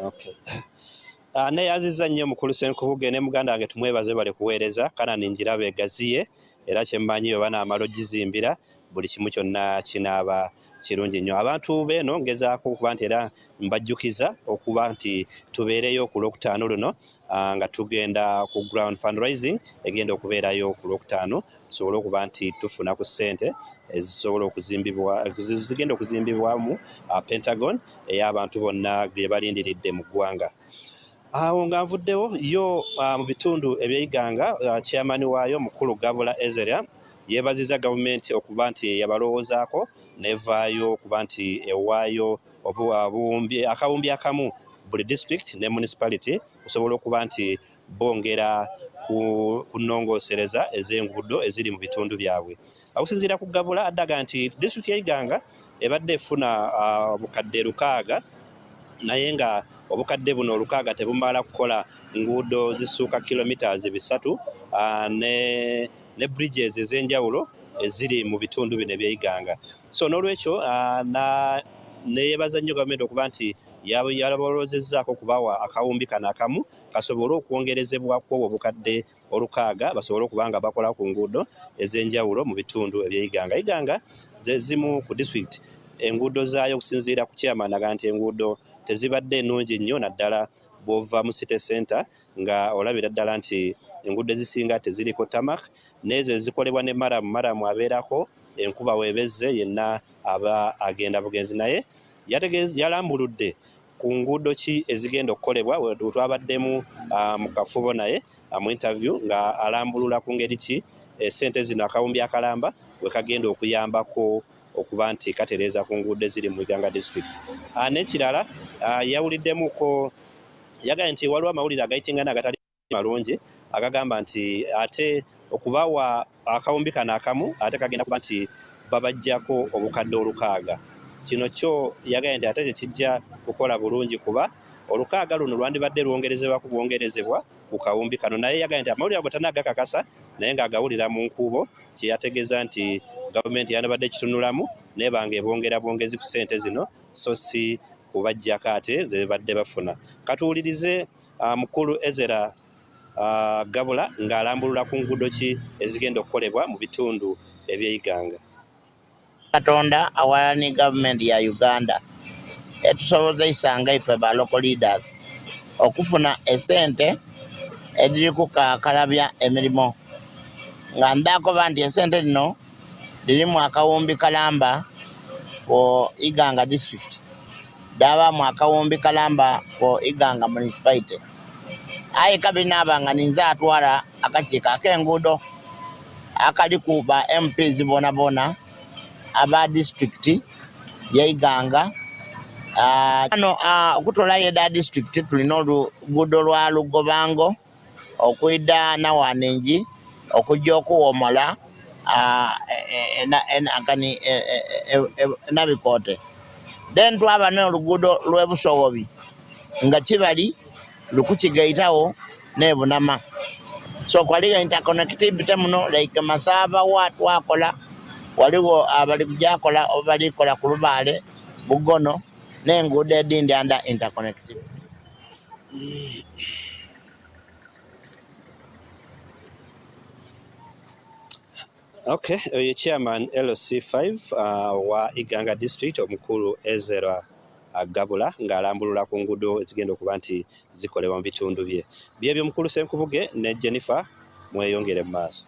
Okay. Naye azizza nnyo mukulu Ssenkubuge ne muganda wange tumwebaze bale kuweereza Kanani Njirabe gaziye era kyemmanyi oba naamala ogizimbira buli kimu kyonna kinaaba kirungi nnyo. Abantu beeno ngezaako okuba nti era mbajjukiza okuba nti tubeereyo ku Lwokutaano luno nga tugenda ku ground fundraising egenda okubeerayo ku Lwokutaano tusobole okuba nti tufuna ku ssente ezisobola zigenda okuzimbibwamu Pentagon ey'abantu bonna bye balindiridde mu ggwanga. Awo nga nvuddewo yo mu bitundu eby'Iganga chairman waayo mukulu Gabula Ezra yeebazizza gavumenti okuba nti yabalowoozaako nevaayo okuba nti ewaayo akawumbi akamu buli district ne municipality okusobola okuba nti bongera kunongoosereza ez'enguudo eziri mu bitundu byabwe. Okusinziira ku Gabula addaga nti district y'Iganga ebadde efuna obukadde 600 naye nga obukadde buno 600 tebumala kukola nguudo zisuuka kilometers 3 ne bridges ez'enjawulo eziri mu bitundu bino eby'Iganga. So n'olwekyo neyeebaza nnyo gavumenti okuba nti yalabaloozezzaako okubawa akawumbi kano akamu kasobole okwongerezebwako obukadde 600 basobole okuba nga bakola ku nguudo ez'enjawulo mu bitundu eby'Iganga. Iganga ze zimu ku district enguudo zaayo okusinziira ku chairman aga nti enguudo tezibadde nnungi nnyo naddala bw'ova mu city center nga olabira ddala nti enguudo ezisinga teziriko tamak n'ezo ezikolebwa ne maramu abeerako enkuba weebezze yenna aba agenda bugenzi naye yalambuludde ku nguudo ki ezigenda okukolebwa twabaddemu mu kafubo naye mu interview nga alambulula ku ngeri ki ssente zino akawumbi akalamba we kagenda okuyambako okuba nti katereeza ku nguudo eziri mu Iganga district. N'ekirala yawuliddemuko yagaye nti waliwo amawulire agayitingana agatali malungi agagamba nti ate okubawa akawumbi kano akamu ate kagenda kuba nti babajjako obukadde 600. Kino kyo yagaye nti ate tekijja kukola bulungi kuba 600 luno lwandibadde lwongerezebwa ku kawumbi kano naye yagaye nti amawulire ago tanagakakasa naye ng'agawulira mu nkuubo kye yategeeza nti gavumenti yandibadde kitunulamu nebanga ebongera bwongezi ku ssente zino so si kubajjako ate ze badde bafuna. Katuwulirize mukulu Ezra Gabula ng'alambulula ku nguudo ki ezigenda okukolebwa mu bitundu eby'Iganga. Katonda awala ne gavumenti ya Uganda etusobozesa nga iffe ba local leaders okufuna essente ediri kukakalabya emirimu nga ndakoba nti essente lino lirimu akawumbi kalamba for Iganga district daba mu akawumbi kalamba for Iganga municipality aye kabinabanga ninza atwala akakiiko ak'enguudo akali kuba MPs bona aba district ya Iganga. Okutola yeda district tulina oluguudo lwa Lugobango okuyida Nawanengi okujja okuwomola Nabikote. Then twaba n'oluguudo lw'Ebusowobi nga Kibali lukukigaitawo n'Ebunama. So kwaliga interconnectivity muno like Masaba wakola waliwo abali kujakola obalikola ku Lubaale Bugono n'enguudo edindi under interconnectivity. Okay, chairman LC5 wa Iganga district omukulu Ezra Gabula ng'alambulula ku nguudo ezigenda okuba nti zikolebwa mu bitundu bye. Byebyo mukulu Ssenkubuge ne Jennifer mweyongere mu maaso.